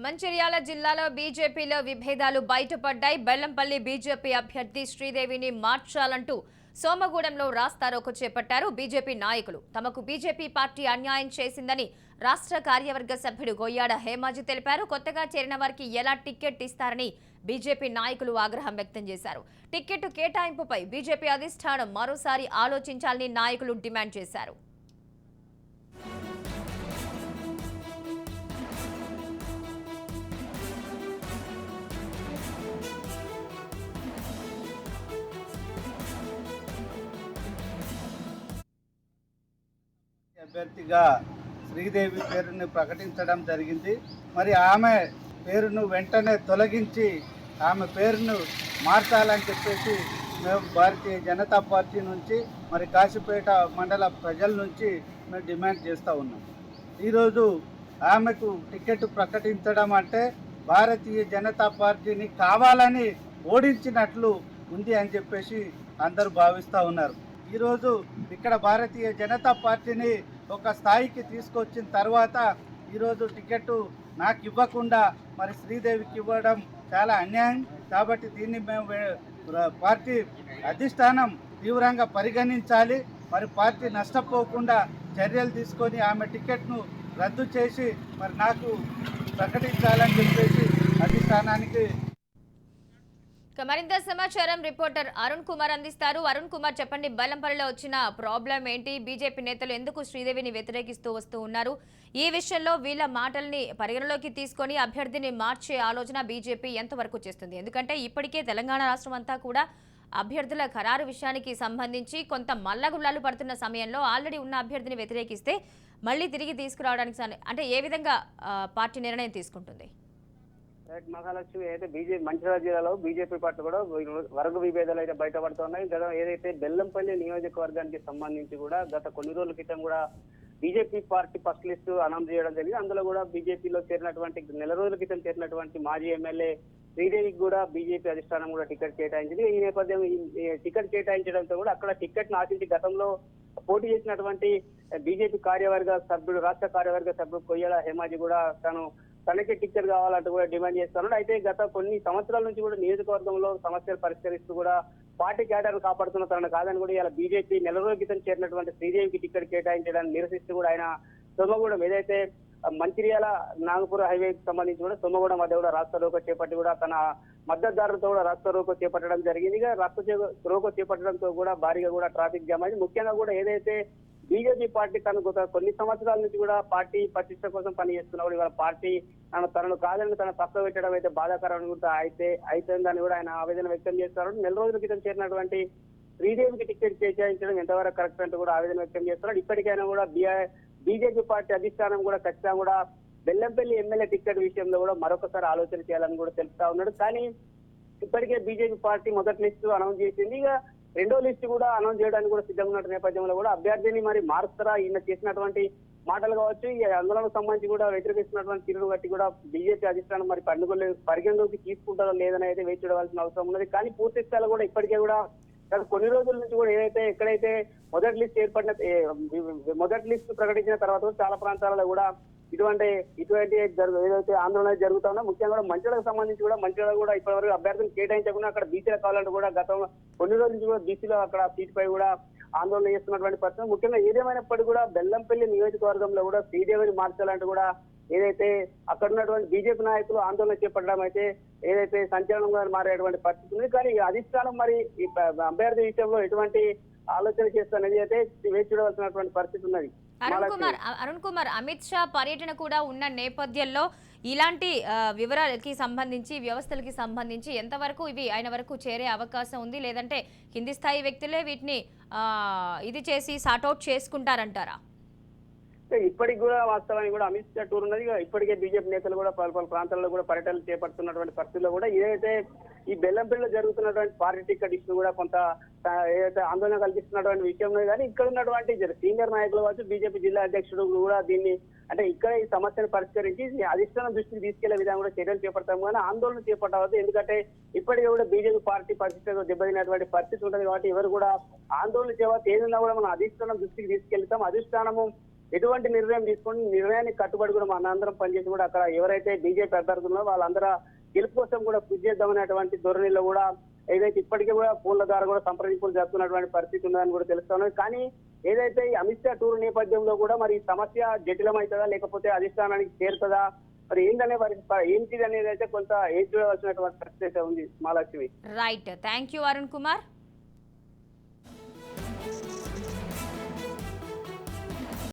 మంచిర్యాల జిల్లాలో బీజేపీలో విభేదాలు బయటపడ్డాయి. బెల్లంపల్లి బీజేపీ అభ్యర్థి శ్రీదేవిని మార్చాలంటూ సోమగూడెంలో రాస్తారోకో చేపట్టారు బీజేపీ నాయకులు. తమకు బీజేపీ పార్టీ అన్యాయం చేసిందని రాష్ట్ర కార్యవర్గ సభ్యుడు గొయ్యాడ హేమాజీ తెలిపారు. కొత్తగా చేరిన వారికి ఎలా టికెట్ ఇస్తారని బీజేపీ నాయకులు ఆగ్రహం వ్యక్తం చేశారు. టికెట్ కేటాయింపుపై బీజేపీ అధిష్టానం మరోసారి ఆలోచించాలని నాయకులు డిమాండ్ చేశారు. అభ్యర్థిగా శ్రీదేవి పేరును ప్రకటించడం జరిగింది. మరి ఆమె పేరును వెంటనే తొలగించి ఆమె పేరును మార్చాలని చెప్పేసి మేము భారతీయ జనతా పార్టీ నుంచి మరి కాశీపేట మండల ప్రజల నుంచి మేము డిమాండ్ చేస్తూ ఉన్నాం. ఈరోజు ఆమెకు టికెట్ ప్రకటించడం అంటే భారతీయ జనతా పార్టీని కావాలని ఓడించినట్లు ఉంది అని చెప్పేసి అందరూ భావిస్తూ ఉన్నారు. ఈరోజు ఇక్కడ భారతీయ జనతా పార్టీని ఒక స్థాయికి తీసుకొచ్చిన తర్వాత ఈరోజు టికెట్ నాకు ఇవ్వకుండా మరి శ్రీదేవికి ఇవ్వడం చాలా అన్యాయం. కాబట్టి దీన్ని మేము పార్టీ అధిష్టానం తీవ్రంగా పరిగణించాలి. మరి పార్టీ నష్టపోకుండా చర్యలు తీసుకొని ఆమె టికెట్ను రద్దు చేసి మరి నాకు ప్రకటించాలని చెప్పేసి అధిష్టానానికి. మరింత సమాచారం రిపోర్టర్ అరుణ్ కుమార్ అందిస్తారు. అరుణ్ కుమార్, చెప్పండి, బెల్లంపల్లిలో వచ్చిన ప్రాబ్లం ఏంటి? బీజేపీ నేతలు ఎందుకు శ్రీదేవిని వ్యతిరేకిస్తూ వస్తూ ఉన్నారు? ఈ విషయంలో వీళ్ళ మాటల్ని పరిగణలోకి తీసుకొని అభ్యర్థిని మార్చే ఆలోచన బీజేపీ ఎంతవరకు చేస్తుంది? ఎందుకంటే ఇప్పటికే తెలంగాణ రాష్ట్రం అంతా కూడా అభ్యర్థుల ఖరారు విషయానికి సంబంధించి కొంత మల్లగుల్లాలు పడుతున్న సమయంలో ఆల్రెడీ ఉన్న అభ్యర్థిని వ్యతిరేకిస్తే మళ్ళీ తిరిగి తీసుకురావడానికి అంటే ఏ విధంగా పార్టీ నిర్ణయం తీసుకుంటుంది? మహాలక్ష్మి అయితే బీజేపీ మంచిర్యాల జిల్లాలో బీజేపీ పార్టీ కూడా వర్గ విభేదాలు అయితే బయటపడుతున్నాయి. గత ఏదైతే బెల్లంపల్లి నియోజకవర్గానికి సంబంధించి కూడా గత కొన్ని రోజుల క్రితం కూడా BJP party first list announce చేయడం జరిగింది. అందులో కూడా బీజేపీలో చేరినటువంటి నెల రోజుల క్రితం చేరినటువంటి మాజీ ఎమ్మెల్యే శ్రీదేవికి కూడా బీజేపీ అధిష్టానం కూడా టికెట్ కేటాయించింది. ఈ నేపథ్యం టికెట్ కేటాయించడంతో కూడా అక్కడ టికెట్ ను ఆశించి గతంలో పోటీ చేసినటువంటి బీజేపీ కార్యవర్గ సభ్యుడు రాష్ట్ర కార్యవర్గ సభ్యుడు కొయ్యాడ హేమాజీ కూడా తనకి టికెట్ కావాలంటూ కూడా డిమాండ్ చేస్తున్నాడు. అయితే గత కొన్ని సంవత్సరాల నుంచి కూడా నియోజకవర్గంలో సమస్యలు పరిష్కరిస్తూ కూడా పార్టీ కేడర్ను కాపాడుతున్న తనను కాదని కూడా ఇలా బీజేపీ నెల రోజుల క్రితం చేరినటువంటి శ్రీదేవికి టికెట్ కేటాయించడాన్ని నిరసిస్తూ కూడా ఆయన సోమగూడెం ఏదైతే మంచిర్యాల నాగపూర్ హైవేకి సంబంధించి కూడా సోమగూడెం మధ్య కూడా రాస్తా రోకో చేపట్టి కూడా తన మద్దతుదారులతో కూడా రాస్తా రోకో చేపట్టడం జరిగింది. రాస్తా రోకో చేపట్టడంతో కూడా భారీగా కూడా ట్రాఫిక్ జామ్ అయింది. ముఖ్యంగా కూడా ఏదైతే బీజేపీ పార్టీ తనకు కొన్ని సంవత్సరాల నుంచి కూడా పార్టీ ప్రతిష్ట కోసం పనిచేస్తున్నప్పుడు ఇవాళ పార్టీ తనను కాదని తన తప్ప పెట్టడం అయితే బాధాకరం అయితేందని కూడా ఆయన ఆవేదన వ్యక్తం చేస్తున్నారు. నెల రోజుల క్రితం చేరినటువంటి శ్రీదేవికి టికెట్ కేటాయించడం ఎంతవరకు కరెక్ట్ అంటూ కూడా ఆవేదన వ్యక్తం చేస్తున్నారు. ఇప్పటికైనా కూడా బీజేపీ పార్టీ అధిష్టానం కూడా ఖచ్చితంగా కూడా బెల్లంపల్లి ఎమ్మెల్యే టికెట్ విషయంలో కూడా మరొకసారి ఆలోచన చేయాలని కూడా తెలుపుతా ఉన్నాడు. కానీ ఇప్పటికే బీజేపీ పార్టీ మొదటి లిస్టు అనౌన్స్ చేసింది. ఇక రెండో లిస్టు కూడా అనౌన్స్ చేయడానికి కూడా సిద్ధంగా ఉన్న నేపథ్యంలో కూడా అభ్యర్థిని మరి మారుస్తారా? ఈయన చేసినటువంటి మాటలు కావచ్చు, ఈ ఆందోళనకు సంబంధించి కూడా వ్యతిరేకిస్తున్నటువంటి తీరును బట్టి కూడా బీజేపీ అధిష్టానం మరి పరిగణలోకి తీసుకుంటారో లేదని అయితే వేచి చూడవలసిన అవసరం ఉన్నది. కానీ పూర్తి స్థాయిలో కూడా ఇప్పటికే కూడా గత కొన్ని రోజుల నుంచి కూడా ఎక్కడైతే మొదటి లిస్ట్ ప్రకటించిన తర్వాత చాలా ప్రాంతాలలో కూడా ఇటువంటి ఏదైతే ఆందోళన జరుగుతుందో ముఖ్యంగా కూడా మంచిర్యాలకు సంబంధించి కూడా మంచిర్యాల కూడా ఇప్పటివరకు అభ్యర్థులు కేటాయించకుండా అక్కడ బీసీలకు కావాలంటే కూడా గతంలో కొన్ని రోజుల నుంచి కూడా బీసీలో అక్కడ సీటుపై కూడా ఆందోళన చేస్తున్నటువంటి పరిస్థితి. ముఖ్యంగా ఏదేమైనప్పటికీ కూడా బెల్లంపల్లి నియోజకవర్గంలో కూడా శ్రీదేవిని మార్చాలంటూ కూడా ఏదైతే అక్కడ ఉన్నటువంటి బీజేపీ నాయకులు ఆందోళన చేపట్టడం అయితే ఏదైతే సంచలనంగా మారేటువంటి పరిస్థితి ఉంది. కానీ అధిష్టానం మరి ఈ అభ్యర్థి విషయంలో ఎటువంటి ఆలోచన చేస్తానని అయితే వేచి చూడవలసినటువంటి పరిస్థితి ఉన్నది. అరుణ్ కుమార్, అమిత్ షా పర్యటన కూడా ఉన్న నేపథ్యంలో ఇలాంటి వివరాలకి సంబంధించి వ్యవస్థలకి సంబంధించి ఎంతవరకు ఇవి ఆయన వరకు చేరే అవకాశం ఉంది? లేదంటే కింది స్థాయి వ్యక్తులే వీటిని ఇది చేసి సార్ట్అవుట్ చేసుకుంటారంటారా? ఇప్పటికి కూడా వాస్తవానికి కూడా అమిత్ షా టూర్ ఉన్నది. ఇప్పటికే బీజేపీ నేతలు కూడా పలు ప్రాంతాల్లో కూడా పర్యటనలు చేపడుతున్నటువంటి పరిస్థితుల్లో కూడా ఏదైతే ఈ బెల్లంపల్లిలో జరుగుతున్నటువంటి పార్టీ టికెట్ ఇష్యూ కూడా కొంత ఏదైతే ఆందోళన కల్పిస్తున్నటువంటి విషయంలో కానీ ఇక్కడ ఉన్నటువంటి సీనియర్ నాయకులు కావచ్చు, బీజేపీ జిల్లా అధ్యక్షుడు కూడా దీన్ని అంటే ఇక్కడ ఈ సమస్యను పరిష్కరించి అధిష్టానం దృష్టికి తీసుకెళ్లే విధంగా కూడా చర్యలు చేపడతాము కానీ ఆందోళన చేపట్టవద్దు. ఎందుకంటే ఇప్పటికే కూడా బీజేపీ పార్టీ పరిస్థితిలో దెబ్బతినటువంటి పరిస్థితి ఉంటుంది కాబట్టి ఎవరు కూడా ఆందోళన చేయవచ్చు. ఏదైనా కూడా మనం అధిష్టానం దృష్టికి తీసుకెళ్తాం. అధిష్టానము ఎటువంటి నిర్ణయం తీసుకొని నిర్ణయానికి కట్టుబడి కూడా మన అందరం పనిచేసి కూడా అక్కడ ఎవరైతే బీజేపీ అభ్యర్థుల్లో వాళ్ళందరూ గెలుపు కోసం కూడా కృషి చేద్దామనేటువంటి ధోరణిలో కూడా ఏదైతే ఇప్పటికీ కూడా ఫోన్ల ద్వారా కూడా సంప్రదింపులు జరుపుతున్నటువంటి పరిస్థితి ఉందని కూడా తెలుస్తున్నది. కానీ ఏదైతే ఈ అమిత్ షా టూర్ నేపథ్యంలో కూడా మరి ఈ సమస్య జటిలమవుతుందా లేకపోతే అధిష్టానానికి చేరుతుందా మరి ఏంటిది అనేది అయితే కొంత ఏది చూడవలసినటువంటి పరిస్థితి అయితే ఉంది Mahalakshmi. Right, thank you Arun Kumar.